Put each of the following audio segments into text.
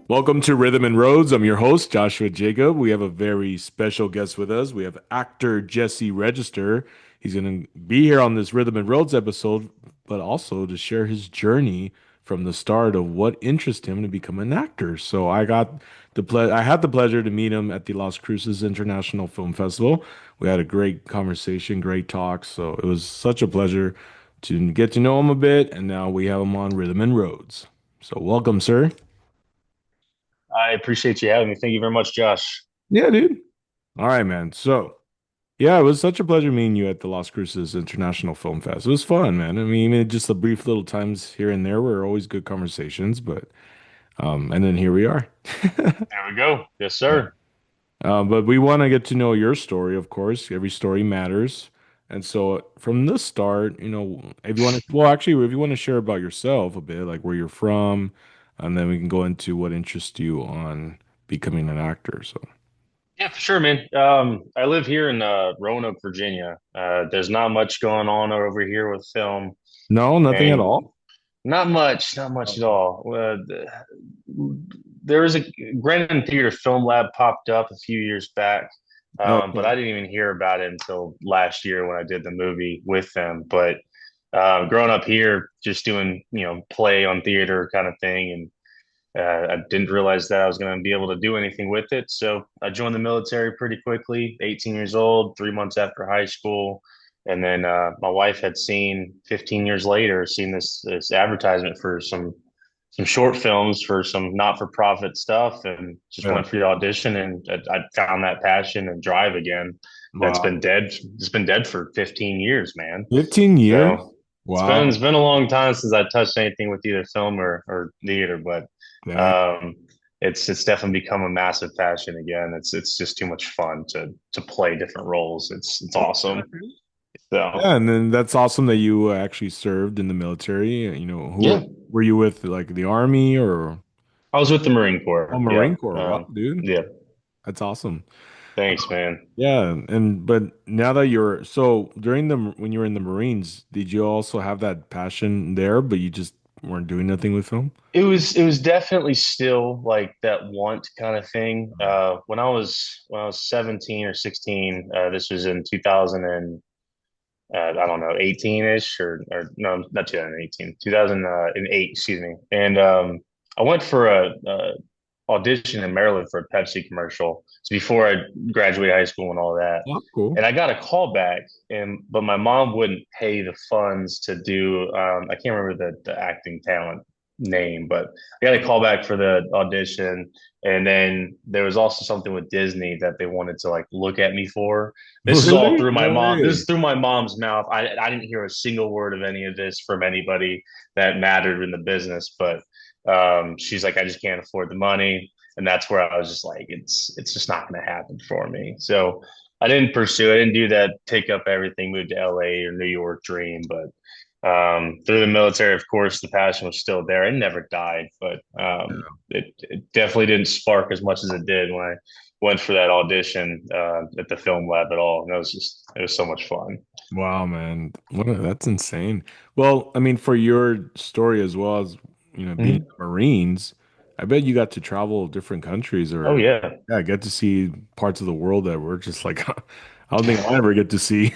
Welcome to Rhythm and Roads. I'm your host, Joshua Jacob. We have a very special guest with us. We have actor Jesse Register. He's going to be here on this Rhythm and Roads episode, but also to share his journey from the start of what interested him to become an actor. So I had the pleasure to meet him at the Las Cruces International Film Festival. We had a great conversation, great talk. So it was such a pleasure to get to know him a bit, and now we have him on Rhythm and Roads. So welcome, sir. I appreciate you having me. Thank you very much, Josh. Yeah, dude. All right, man. So, yeah, it was such a pleasure meeting you at the Las Cruces International Film Fest. It was fun, man. I mean, even just the brief little times here and there were always good conversations, but and then here we are. There we go. Yes, Yeah. sir. But we want to get to know your story, of course. Every story matters. And so from the start, if you want to, well, actually, if you want to share about yourself a bit, like where you're from, and then we can go into what interests you on becoming an actor. So, Yeah, for sure, man. I live here in Roanoke, Virginia. There's not much going on over here with film, no, nothing at and all. not much at all. There was a Grannon Theater Film Lab popped up a few years back, but Okay. I didn't even hear about it until last year when I did the movie with them. But growing up here, just doing play on theater kind of thing, and I didn't realize that I was going to be able to do anything with it. So I joined the military pretty quickly, 18 years old, 3 months after high school. And then my wife had seen 15 years later, seen this advertisement for some short films for some not for profit stuff, and just Yeah. went for the audition. And I found that passion and drive again. That's Wow. been dead. It's been dead for 15 years, man. 15 years? So Wow. it's been a long time since I touched anything with either film or theater, but Dang. um, it's definitely become a massive passion again. It's just too much fun to play different roles. It's awesome. So Yeah, and then that's awesome that you actually served in the military. Who yeah, were you with, like the Army or I was with the Marine oh, Corps. Yeah, Marine Corps? Wow, dude. yeah. That's awesome. Thanks, man. Yeah, and but now that you're so during the when you were in the Marines, did you also have that passion there, but you just weren't doing nothing with film? It was definitely still like that want kind of thing. When I was 17 or 16, this was in 2000 and I don't know, 18-ish or no, not 2018, 2008, excuse me. And I went for a audition in Maryland for a Pepsi commercial. It's before I graduated high school and all that. Oh, cool. And I got a call back, and but my mom wouldn't pay the funds to do. I can't remember the acting talent name, but I got a call back for the audition. And then there was also something with Disney that they wanted to like look at me for. This is all Really? through my No mom. This way. is through my mom's mouth. I didn't hear a single word of any of this from anybody that mattered in the business, but she's like, I just can't afford the money. And that's where I was just like, it's just not going to happen for me. So I didn't pursue it. I didn't do that, take up everything, move to LA or New York dream. But through the military, of course, the passion was still there. It never died, but it definitely didn't spark as much as it did when I went for that audition at the film lab at all. And it was so much fun. Wow, man. That's insane. Well, I mean, for your story as well as, being in Mhm. the Marines, I bet you got to travel different countries Oh, or yeah. yeah, get to see parts of the world that we're just like I don't think I'll ever get to see.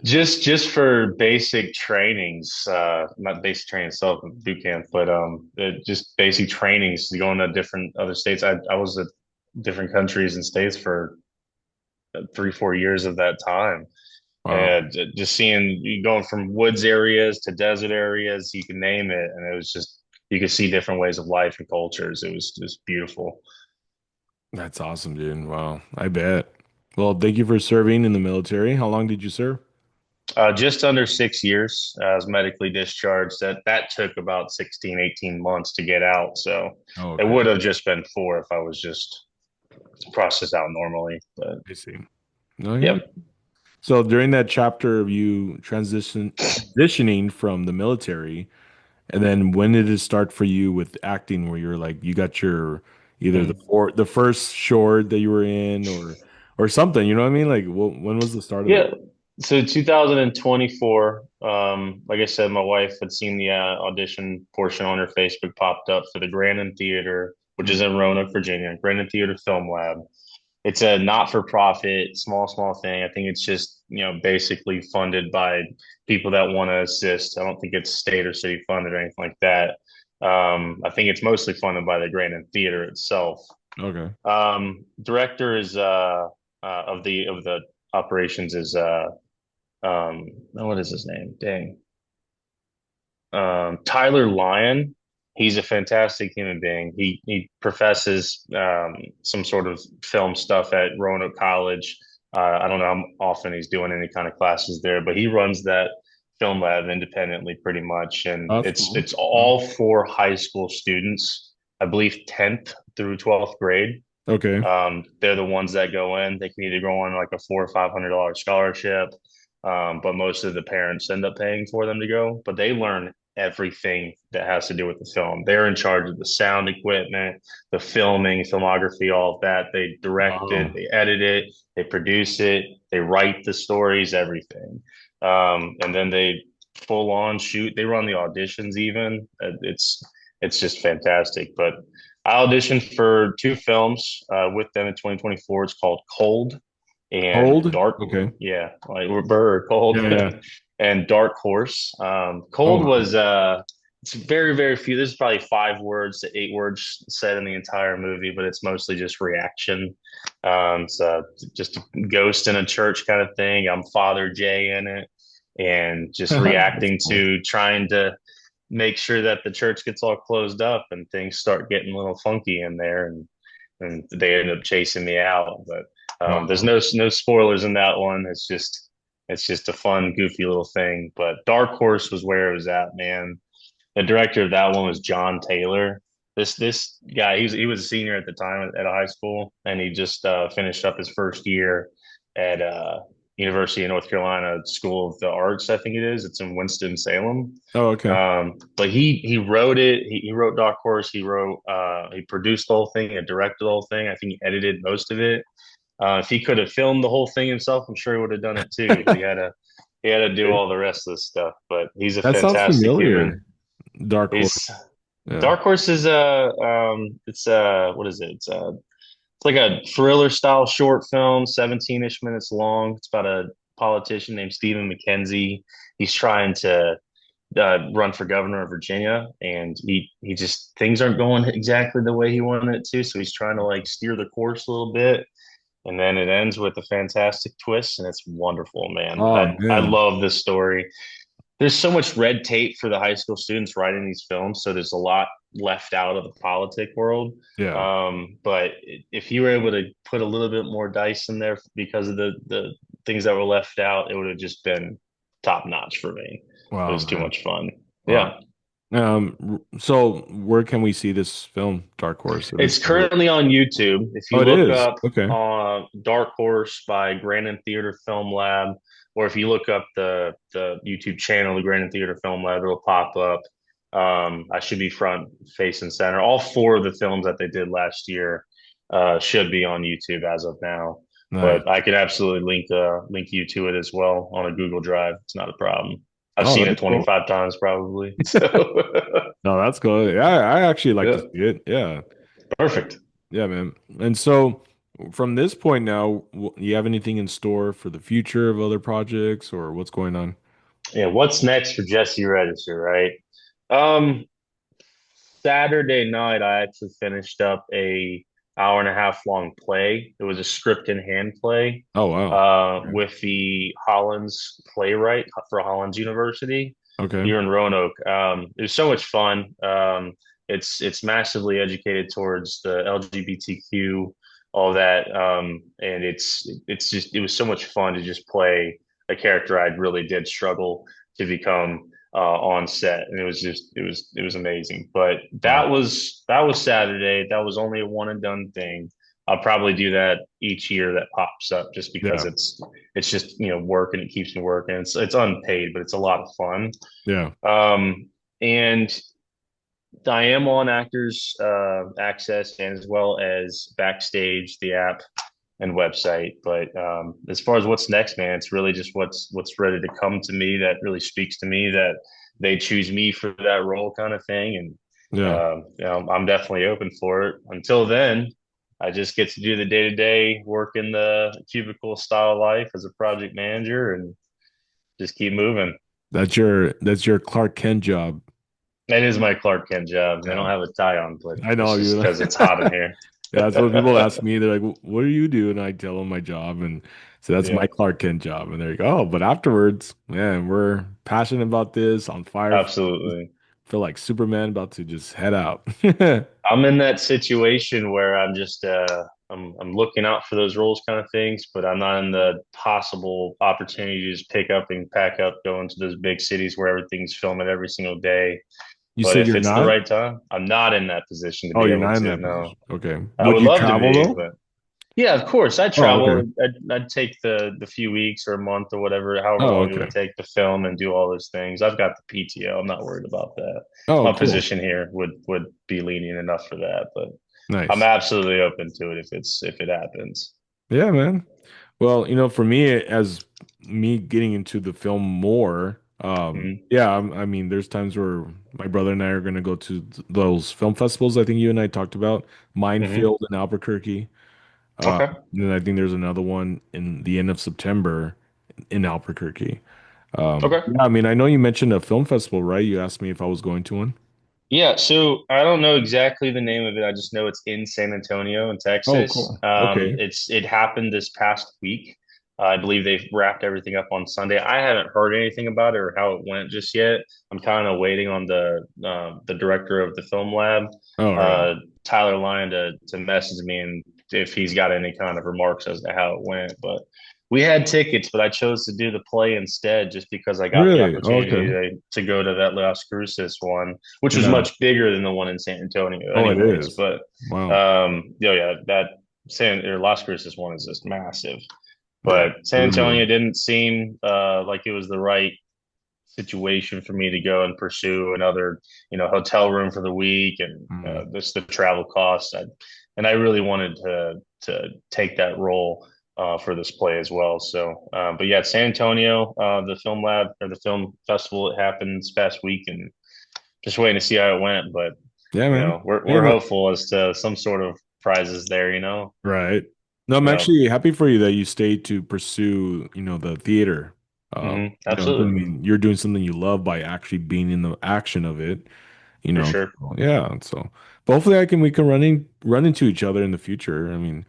Just for basic trainings, not basic training itself, boot camp, but just basic trainings going to different other states. I was at different countries and states for 3 4 years of that time, Wow. and just seeing you going from woods areas to desert areas, you can name it, and it was just you could see different ways of life and cultures. It was just beautiful. That's awesome, dude. Wow. I bet. Well, thank you for serving in the military. How long did you serve? Just under 6 years. I was medically discharged. That took about 16, 18 months to get out. So Oh, it okay. would have just been four if I was just processed out normally. But I see. No, yeah. yep. So during that chapter of you transitioning from the military, and then when did it start for you with acting where you're like you got your either Hmm. the first short that you were in or something, you know what I mean? Like when was the start of it? Yeah. So 2024, like I said, my wife had seen the audition portion on her Facebook popped up for the Grandin Theater which is in Roanoke, Virginia, Granite Theater Film Lab. It's a not-for-profit, small thing. I think it's just, basically funded by people that want to assist. I don't think it's state or city funded or anything like that. I think it's mostly funded by the Granite Theater itself. Okay. Director is of the operations is what is his name? Dang. Tyler Lyon. He's a fantastic human being. He professes some sort of film stuff at Roanoke College. I don't know how often he's doing any kind of classes there, but he runs that film lab independently pretty much, and Oh, that's it's cool. it's all for high school students. I believe 10th through 12th grade. Okay. They're the ones that go in. They can either go on like a $400 or $500 scholarship, but most of the parents end up paying for them to go. But they learn everything that has to do with the film. They're in charge of the sound equipment, the filming, filmography, all of that. They direct it, Wow. they edit it, they produce it, they write the stories, everything. And then they full on shoot. They run the auditions even. It's just fantastic. But I auditioned for two films with them in 2024. It's called Cold and Cold? Dark. Okay. Yeah, like we're bird Cold Yeah, yeah. and Dark Horse. Oh, Cold wow. was it's very few. There's probably 5 words to 8 words said in the entire movie, but it's mostly just reaction. It's just a ghost in a church kind of thing. I'm Father Jay in it, and just That's reacting cool. to trying to make sure that the church gets all closed up and things start getting a little funky in there, and they end up chasing me out. But there's Wow. no spoilers in that one. It's just a fun, goofy little thing. But Dark Horse was where it was at, man. The director of that one was John Taylor. This guy, he was a senior at the time at a high school, and he just finished up his first year at University of North Carolina School of the Arts. I think it is. It's in Winston Salem. Oh, okay. But he wrote it. He wrote Dark Horse. He produced the whole thing and directed the whole thing. I think he edited most of it. If he could have filmed the whole thing himself, I'm sure he would have done it too. But he had to do Okay. all the rest of the stuff. But he's a That sounds fantastic human. familiar. Dark Horse. He's Yeah. Dark Horse is it's what is it? It's like a thriller style short film, 17-ish minutes long. It's about a politician named Stephen McKenzie. He's trying to run for governor of Virginia, and he just things aren't going exactly the way he wanted it to. So he's trying to like steer the course a little bit, and then it ends with a fantastic twist, and it's wonderful, man. Oh, I man. love this story. There's so much red tape for the high school students writing these films, so there's a lot left out of the politic world. Yeah. But if you were able to put a little bit more dice in there because of the things that were left out, it would have just been top notch for me. It Wow, was too man. much fun. Wow. Yeah. So where can we see this film, Dark Horse? Or It's this? currently on YouTube. If Oh, you it look is. up Okay. Dark Horse by Granite Theater Film Lab, or if you look up the YouTube channel, the Granite Theater Film Lab, it'll pop up. I should be front, face, and center. All four of the films that they did last year should be on YouTube as of now. Nice. But I could absolutely link you to it as well on a Google Drive. It's not a problem. I've Oh, seen that's it cool. 25 times probably. So No, that's cool. Yeah, I actually like to yeah, see it. Yeah. perfect. Yeah, man. And so from this point now, you have anything in store for the future of other projects or what's going on? Yeah, what's next for Jesse Register, right? Um, Saturday night, I actually finished up a hour and a half long play. It was a script in hand play Oh, wow. Okay. with the Hollins playwright for Hollins University Okay. here in Roanoke. It was so much fun. It's massively educated towards the LGBTQ, all that, and it was so much fun to just play a character I really did struggle to become on set, and it was amazing. But Wow. that was Saturday. That was only a one and done thing. I'll probably do that each year that pops up, just because Yeah. it's just work, and it keeps me working. It's unpaid, but it's a lot of fun. Yeah. And I am on Actors Access, and as well as Backstage, the app and website. But as far as what's next, man, it's really just what's ready to come to me that really speaks to me, that they choose me for that role kind of thing. And Yeah. I'm definitely open for it. Until then, I just get to do the day to day work in the cubicle style life as a project manager and just keep moving. That's your Clark Kent job. That is my Clark Kent job. They don't Yeah. have a tie on, but I know it's just you. because it's hot in here. Yeah, that's what people ask me. They're like, "What do you do?" And I tell them my job, and so that's Yeah, my Clark Kent job. And they're like, "Oh, but afterwards, man, we're passionate about this, on fire, absolutely. feel like Superman about to just head out." I'm in that situation where I'm looking out for those roles kind of things, but I'm not in the possible opportunity to just pick up and pack up, go into those big cities where everything's filming every single day. You But said if you're it's the not? right time, I'm not in that position to Oh, be you're able not in to. that No, position. Okay. I Would would you love to travel be, though? but yeah, of course, I Oh, travel. okay. I'd take the few weeks or a month or whatever, however Oh, long it okay. would take to film and do all those things. I've got the PTO. I'm not worried about that. Oh, My cool. position here would be lenient enough for that, but I'm Nice. absolutely open to it if it happens. Yeah, man. Well, for me, as me getting into the film more, Hmm. yeah, I mean, there's times where my brother and I are going to go to those film festivals I think you and I talked about, Hmm. Minefield in Albuquerque. Okay. And then I think there's another one in the end of September in Albuquerque. Okay. Yeah, I mean, I know you mentioned a film festival, right? You asked me if I was going to one. Yeah, so I don't know exactly the name of it. I just know it's in San Antonio in Oh, Texas. cool. Okay. It happened this past week. I believe they've wrapped everything up on Sunday. I haven't heard anything about it or how it went just yet. I'm kind of waiting on the director of the film lab, All right. uh, Tyler Lyon, to message me and if he's got any kind of remarks as to how it went. But we had tickets, but I chose to do the play instead just because I got the Really? opportunity Okay. to go to that Las Cruces one, which was Yeah. much bigger than the one in San Antonio, Oh, it anyways. is. But Wow. yeah, that San or Las Cruces one is just massive. Yeah. But San Really. Antonio didn't seem like it was the right situation for me to go and pursue another, hotel room for the week and Mm. this the travel costs. And I really wanted to take that role for this play as well. So, but yeah, San Antonio, the film lab or the film festival, it happened this past week, and just waiting to see how it went. But Yeah, man. Hey, we're hopeful as to some sort of prizes there. right. No, I'm Yeah. actually happy for you that you stayed to pursue, the theater. I Absolutely, mean, you're doing something you love by actually being in the action of it, you for know. sure. Yeah, so but hopefully we can run into each other in the future. I mean,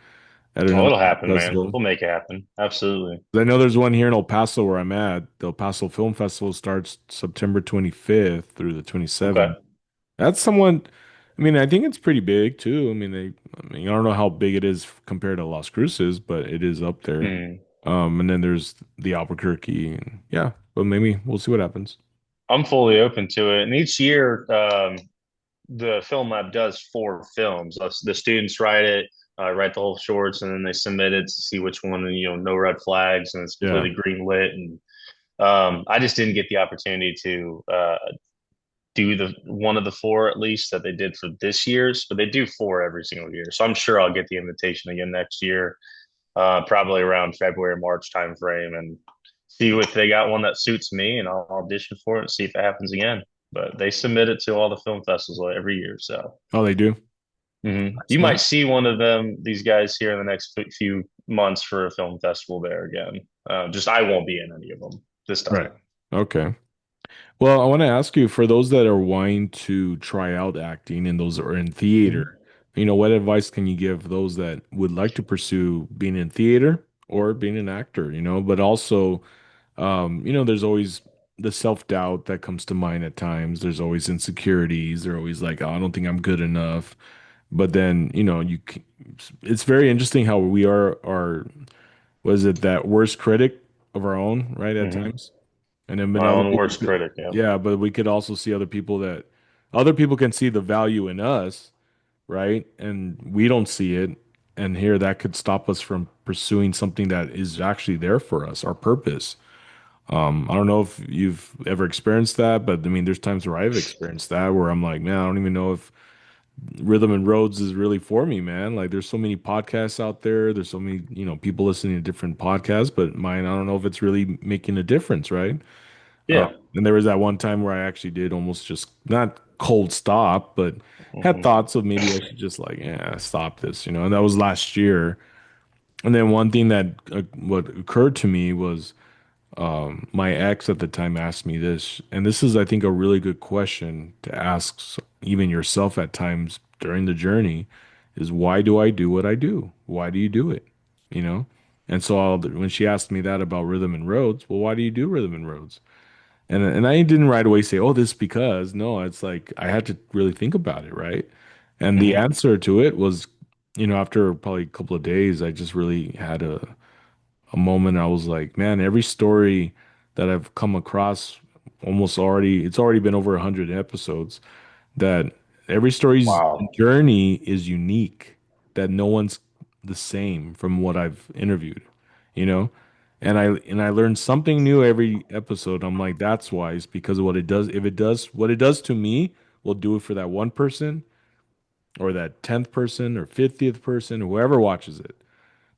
at Oh, another it'll happen, man. festival. We'll make it happen. Absolutely. I know there's one here in El Paso where I'm at. The El Paso Film Festival starts September 25th through the Okay. 27th. That's somewhat, I mean, I think it's pretty big too. I don't know how big it is compared to Las Cruces, but it is up there. Hmm. And then there's the Albuquerque, and yeah, but maybe we'll see what happens. I'm fully open to it. And each year, the film lab does 4 films. The students write it, write the whole shorts, and then they submit it to see which one, no red flags, and it's Yeah. completely green lit. And I just didn't get the opportunity to do the one of the 4 at least that they did for this year's, but they do 4 every single year. So I'm sure I'll get the invitation again next year, probably around February, March timeframe, and see if they got one that suits me, and I'll audition for it and see if it happens again. But they submit it to all the film festivals every year, so Oh, they do. you Nice, might man. see one of these guys here in the next few months for a film festival there again. Just I won't be in any of them this Right. time. Okay. Well, I want to ask you for those that are wanting to try out acting and those that are in Mhm. theater, what advice can you give those that would like to pursue being in theater or being an actor, but also, there's always the self-doubt that comes to mind at times. There's always insecurities. They're always like, oh, I don't think I'm good enough. But then, it's very interesting how we are, was it that worst critic of our own, right, at Hmm. times? And then My other own people worst could, critic. Yeah. yeah, but we could also see other people can see the value in us, right? And we don't see it. And here that could stop us from pursuing something that is actually there for us, our purpose. I don't know if you've ever experienced that, but I mean, there's times where I've experienced that where I'm like, man, I don't even know if Rhythm and Roads is really for me, man. Like, there's so many podcasts out there. There's so many, people listening to different podcasts, but mine, I don't know if it's really making a difference, right? Yeah. And there was that one time where I actually did almost just not. cold stop, but had Hmm. thoughts of maybe I should just like, yeah, stop this, and that was last year. And then one thing that what occurred to me was my ex at the time asked me this, and this is, I think, a really good question to ask even yourself at times during the journey is why do I do what I do? Why do you do it? You know? And so when she asked me that about Rhythm and Roads, well, why do you do Rhythm and Roads? And I didn't right away say, oh, this because no, it's like I had to really think about it, right? And the Hmm. answer to it was, after probably a couple of days, I just really had a moment I was like, man, every story that I've come across it's already been over 100 episodes, that every story's Wow. journey is unique, that no one's the same from what I've interviewed, you know? And I learned something new every episode. I'm like, that's wise because of what it does. If it does what it does to me, we'll do it for that one person or that 10th person or 50th person, whoever watches it,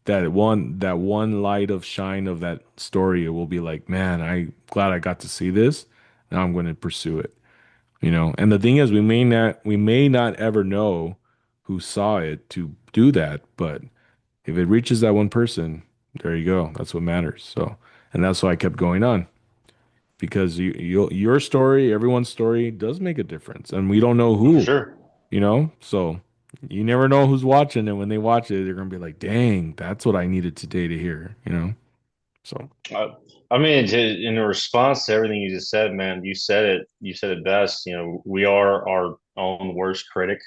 that one light of shine of that story, it will be like, man, I glad I got to see this. Now I'm going to pursue it. And the thing is, we may not ever know who saw it to do that, but if it reaches that one person, there you go. That's what matters. So, and that's why I kept going on because your story, everyone's story does make a difference, and we don't know For who, sure. so you never know who's watching, and when they watch it, they're gonna be like, "Dang, that's what I needed today to hear." So Uh, I mean, in response to everything you just said, man, you said it. You said it best. We are our own worst critic.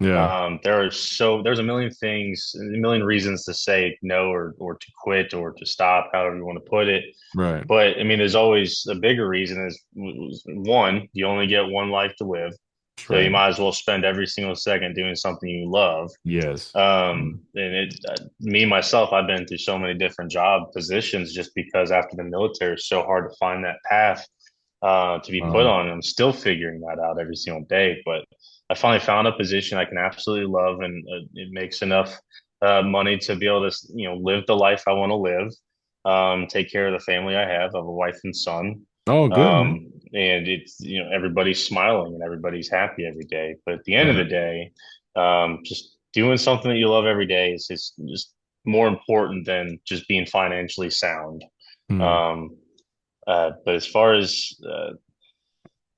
yeah, There's a million things, a million reasons to say no or to quit or to stop, however you want to put it. right, But I mean, there's always a bigger reason is one, you only get one life to live. that's So you right. might as well spend every single second doing something you love. Yes, And me myself, I've been through so many different job positions just because after the military, it's so hard to find that path to be put uh, on. And I'm still figuring that out every single day. But I finally found a position I can absolutely love, and it makes enough money to be able to, live the life I want to live, take care of the family I have. I have a wife and son. oh, good, man. And it's, everybody's smiling and everybody's happy every day. But at the end of Yeah. the day, just doing something that you love every day is just more important than just being financially sound. Hmm. Um, but as far as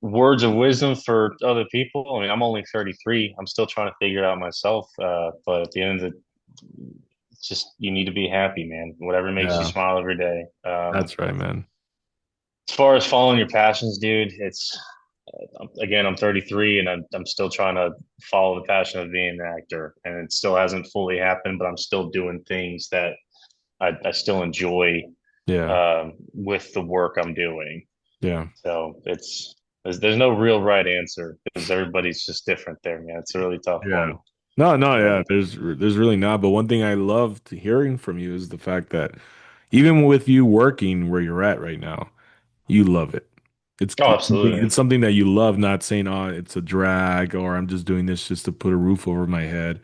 words of wisdom for other people, I mean, I'm only 33. I'm still trying to figure it out myself. But at the end of the, it's just you need to be happy, man. Whatever makes you Yeah, smile every day. that's right, man. As far as following your passions, dude, it's again, I'm 33 and I'm still trying to follow the passion of being an actor, and it still hasn't fully happened, but I'm still doing things that I still enjoy Yeah, with the work I'm doing. yeah, So there's no real right answer because everybody's just different there, man. It's a really tough yeah. one. No, no, But yeah. There's really not. But one thing I loved hearing from you is the fact that even with you working where you're at right now, you love it. It's oh, it's something, absolutely. it's something that you love, not saying, "Oh, it's a drag," or "I'm just doing this just to put a roof over my head."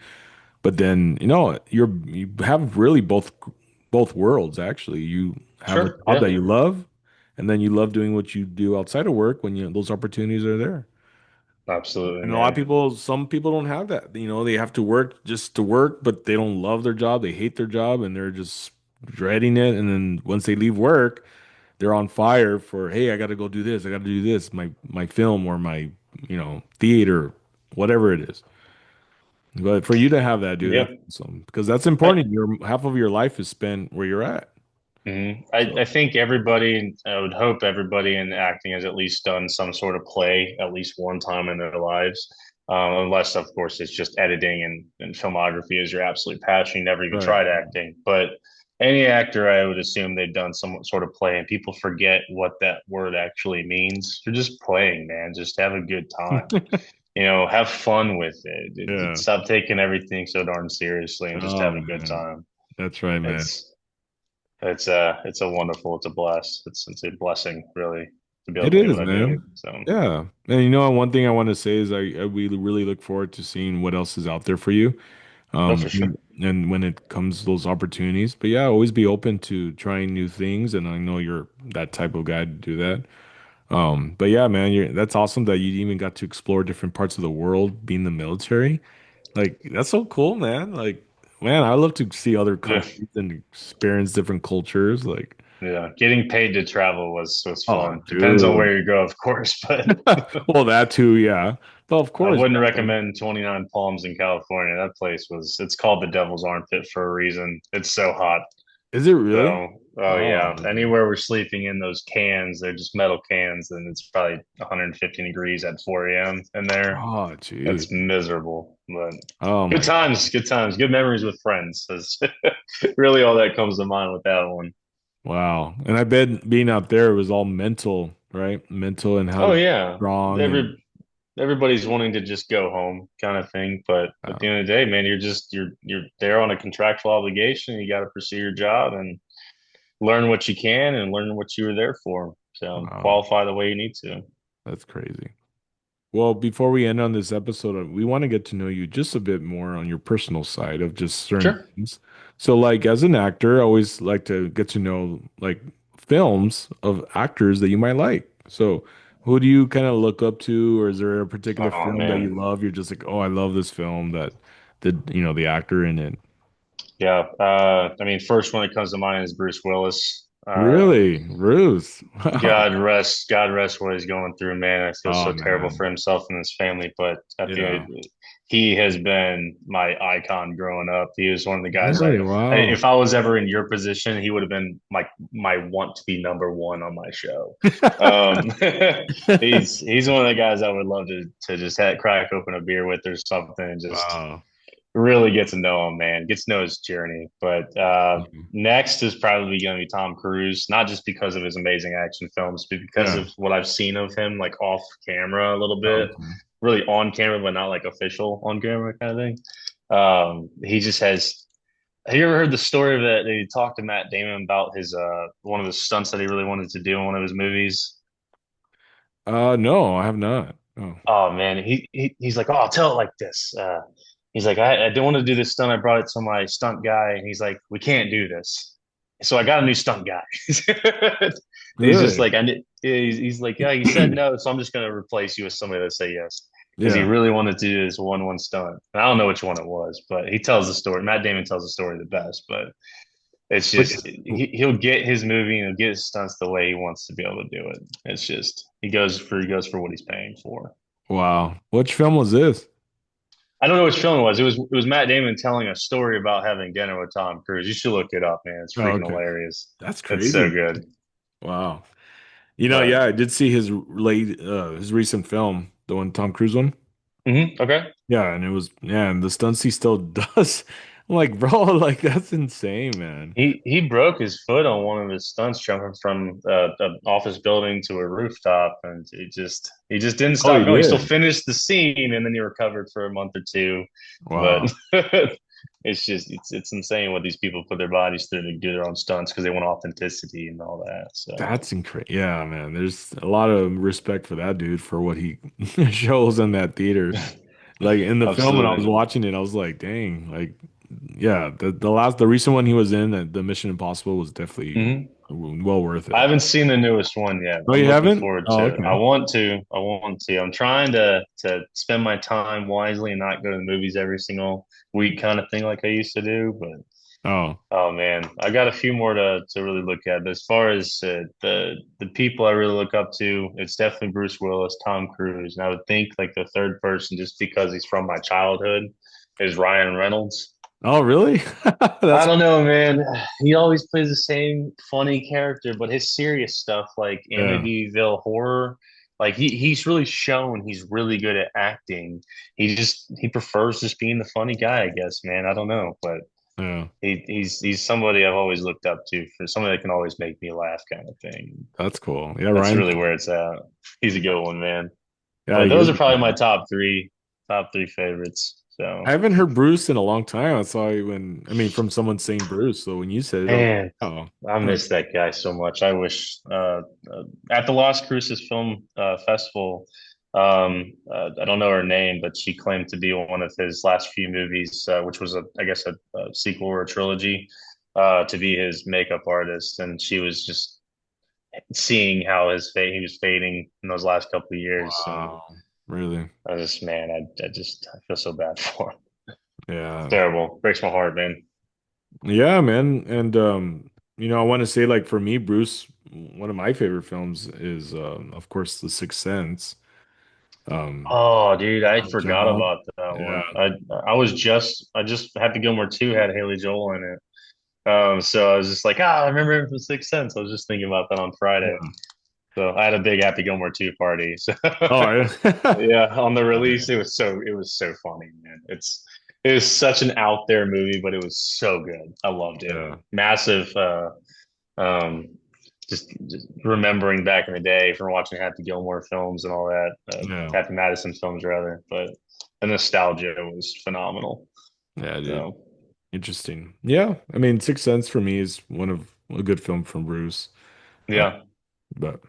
But then, you have really both worlds actually. You have a Sure. job Yeah. that you love, and then you love doing what you do outside of work when those opportunities are there. Absolutely, And a lot of man. people, some people don't have that. They have to work just to work, but they don't love their job. They hate their job and they're just dreading it. And then once they leave work, they're on fire for, hey, I got to go do this. I got to do this, my film or my, theater, whatever it is. But for you to have that, dude, Yeah. that's awesome because that's I, important. Your half of your life is spent where you're at. I So, think everybody, I would hope everybody in acting has at least done some sort of play at least one time in their lives. Unless, of course, it's just editing and filmography is your absolute passion. You never even right. tried acting. But any actor, I would assume they've done some sort of play, and people forget what that word actually means. You're just playing, man. Just have a good time. Have fun with it. Yeah. Stop taking everything so darn seriously and just Oh have a good man. time. That's right, man. It's a wonderful, it's a bless. It's a blessing, really, to be able It to do is, what I do. man. So, Yeah. And one thing I want to say is I we really look forward to seeing what else is out there for you. no, for sure. And when it comes to those opportunities. But yeah, always be open to trying new things. And I know you're that type of guy to do that. But yeah, man, that's awesome that you even got to explore different parts of the world, being in the military. Like that's so cool, man. Like, man, I love to see other Yeah. countries and experience different cultures. Like, Yeah, getting paid to travel was oh, fun. Depends on dude. where you go, of course, but Well, that too, yeah. But of I course, wouldn't man. recommend 29 Palms in California. That place it's called the Devil's Armpit for a reason. It's so hot. Is it really? So, oh Oh, yeah, man. anywhere we're sleeping in those cans, they're just metal cans, and it's probably 115 degrees at 4 a.m. in there. Oh, geez. It's miserable, but Oh my. good times, good memories with friends. That's really all that comes to mind with that one. Wow. And I bet being out there was all mental, right? Mental and how Oh to be yeah, strong and everybody's wanting to just go home kind of thing. But at the uh, end of the day, man, you're there on a contractual obligation. You got to pursue your job and learn what you can and learn what you were there for. So wow, qualify the way you need to. that's crazy. Well, before we end on this episode, we want to get to know you just a bit more on your personal side of just certain Sure. things. So, like as an actor, I always like to get to know like films of actors that you might like. So, who do you kind of look up to, or is there a particular Oh film that you man. love? You're just like, oh, I love this film that the actor in it. Yeah. I mean, first one that comes to mind is Bruce Willis. Really, Bruce? Wow. God rest what he's going through, man. I feel Oh so terrible for man. himself and his family, but at the Yeah. end, he has been my icon growing up. He was one of the guys Really? Wow. if I was ever in your position, he would have been my want to be number one on my show. Um, he's one of the guys I would love to just crack open a beer with or something and just Wow. really get to know him, man. Get to know his journey. But next is probably going to be Tom Cruise, not just because of his amazing action films, but because Yeah. of what I've seen of him, like off camera a little bit, Okay. really on camera, but not like official on camera kind of thing. He just has. Have you ever heard the story that he talked to Matt Damon about his one of the stunts that he really wanted to do in one of his movies? No, I have not. Oh. Oh man, he's like, oh, I'll tell it like this. He's like, I don't want to do this stunt. I brought it to my stunt guy, and he's like, we can't do this. So I got a new stunt guy. He's just Really? like, he's like, yeah, you said no, so I'm just gonna replace you with somebody that say yes because he Yeah. really wanted to do this one stunt. And I don't know which one it was, but he tells the story. Matt Damon tells the story the best, but it's Which just he'll get his movie and he'll get his stunts the way he wants to be able to do it. It's just he goes for what he's paying for. wow. Which film was this? I don't know which film it was. It was Matt Damon telling a story about having dinner with Tom Cruise. You should look it up, man. It's Oh, freaking okay. hilarious. That's It's so crazy. good. Wow. But Yeah, I did see his recent film, the one Tom Cruise one. okay. Yeah, and it was yeah, and the stunts he still does. I'm like, bro, like that's insane, man. He broke his foot on one of his stunts jumping from an office building to a rooftop, and he just didn't Oh, he stop going. He still did. finished the scene, and then he recovered for a month or two. But Wow. it's insane what these people put their bodies through to do their own stunts because they want authenticity and all that. So That's incredible. Yeah, man. There's a lot of respect for that dude for what he shows in that theater. Like in the film when I was absolutely. watching it, I was like, dang, like yeah, the recent one he was in, the Mission Impossible was definitely Mhm. well worth I it. haven't seen the newest one yet. Oh, I'm you looking haven't? forward Oh, to it. okay. I want to. I'm trying to spend my time wisely and not go to the movies every single week kind of thing like I used to do. But Oh, oh man, I got a few more to really look at. But as far as the people I really look up to, it's definitely Bruce Willis, Tom Cruise, and I would think like the third person, just because he's from my childhood, is Ryan Reynolds. oh, really? I That's don't know, man. He always plays the same funny character, but his serious stuff, like yeah, Amityville Horror, like he's really shown he's really good at acting. He prefers just being the funny guy, I guess, man. I don't know, but yeah. he's somebody I've always looked up to for somebody that can always make me laugh, kind of thing. That's cool. Yeah, That's Ryan. really where it's at. He's a good one, man. Yeah, But he those is. are probably my top three favorites. I So. haven't heard Bruce in a long time. I saw you when I mean from someone saying Bruce. So when you said it, I was Man, like, oh, I huh. miss that guy so much. I wish at the Las Cruces Film Festival, I don't know her name, but she claimed to be one of his last few movies, which was I guess a sequel or a trilogy, to be his makeup artist, and she was just seeing how his fate he was fading in those last couple of years, and Wow. Really? I just man, I feel so bad for him. Yeah. Terrible, breaks my heart, man. Yeah, man. And I want to say like for me, Bruce, one of my favorite films is of course The Sixth Sense. Um Oh, dude, I forgot John. about that Yeah. one. I just Happy Gilmore 2 had Haley Joel in it. So I was just like, I remember him from Sixth Sense. I was just thinking about that on Friday. Yeah. So I had a big Happy Gilmore 2 party. So Oh, yeah. yeah, on the Oh, release, man. it was so funny, man. It was such an out there movie, but it was so good. I loved it. Yeah. Massive um just remembering back in the day from watching Happy Gilmore films and all that, Yeah. Happy Madison films rather, but the nostalgia was phenomenal. Yeah, dude. So Interesting. Yeah. I mean, Sixth Sense for me is one of a good film from Bruce. Uh, yeah. but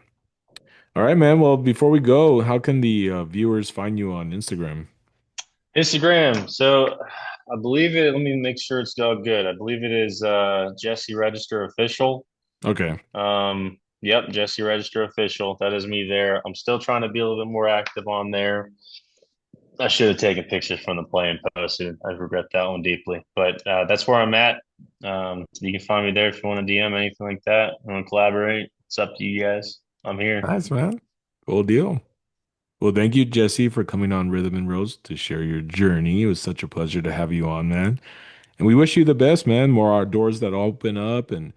all right, man. Well, before we go, how can the viewers find you on Instagram? Instagram. So I believe it, let me make sure it's all good. I believe it is Jesse Register Official. Okay. Yep, Jesse Register Official. That is me there. I'm still trying to be a little bit more active on there. I should have taken pictures from the play and posted. I regret that one deeply. But that's where I'm at. You can find me there if you want to DM anything like that. Want to collaborate? It's up to you guys. I'm here. Nice, man. Cool deal. Well, thank you, Jesse, for coming on Rhythm and Rose to share your journey. It was such a pleasure to have you on, man. And we wish you the best, man. More doors that open up and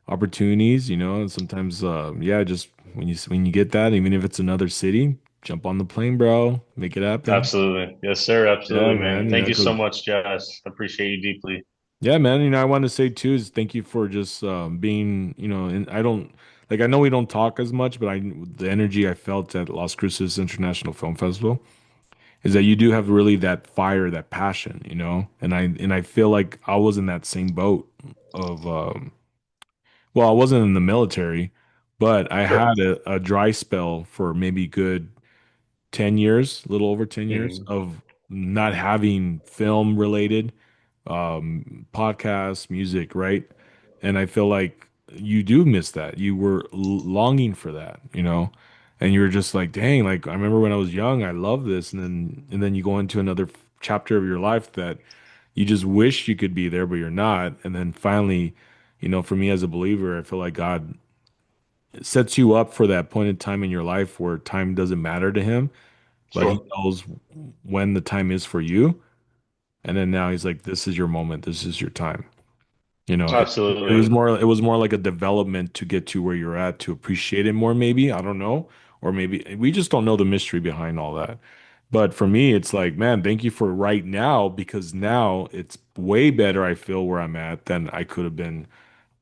opportunities, and sometimes, yeah, just when you get that, even if it's another city, jump on the plane, bro. Make it happen. Absolutely. Yes, sir. Yeah, Absolutely, man. man. Thank you so 'Cause much, Jess. Appreciate you deeply. yeah, man. I want to say too is thank you for just being, and I don't like I know we don't talk as much, but the energy I felt at Las Cruces International Film Festival is that you do have really that fire, that passion, and I feel like I was in that same boat of well, I wasn't in the military, but I Sure. had a dry spell for maybe good 10 years, a little over 10 years Hmm. of not having film related podcasts, music, right? And I feel like you do miss that. You were longing for that, and you were just like, dang, like I remember when I was young, I love this, and then you go into another chapter of your life that you just wish you could be there, but you're not. And then finally, for me as a believer, I feel like God sets you up for that point in time in your life where time doesn't matter to him, but he Sure. knows when the time is for you. And then now he's like, this is your moment. This is your time. It was Absolutely. more like a development to get to where you're at to appreciate it more, maybe. I don't know. Or maybe we just don't know the mystery behind all that. But for me, it's like, man, thank you for right now because now it's way better. I feel where I'm at than I could have been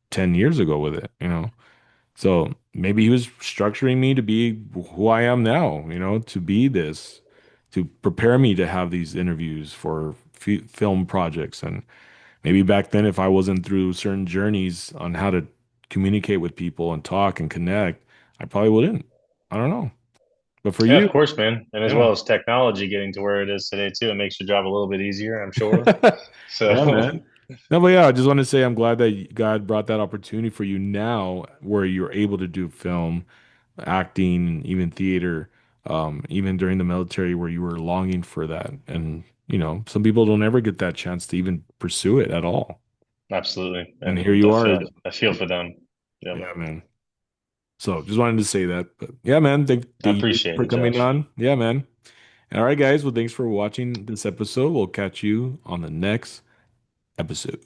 10 years ago with it. So maybe he was structuring me to be who I am now, to be this, to prepare me to have these interviews for film projects. And maybe back then, if I wasn't through certain journeys on how to communicate with people and talk and connect, I probably wouldn't. I don't know. But for Yeah, you, of course, man. And as yeah. well as technology getting to where it is today too, it makes your job a little bit easier, I'm sure. Yeah, So man. No, but yeah, I just want to say I'm glad that God brought that opportunity for you now where you're able to do film, acting, even theater, even during the military where you were longing for that. And, some people don't ever get that chance to even pursue it at all. absolutely. And here And you are. I feel for them. Yeah. Yeah, man. So just wanted to say that. But yeah, man, I thank you appreciate for it, coming Josh. on. Yeah, man. All right, guys. Well, thanks for watching this episode. We'll catch you on the next episode.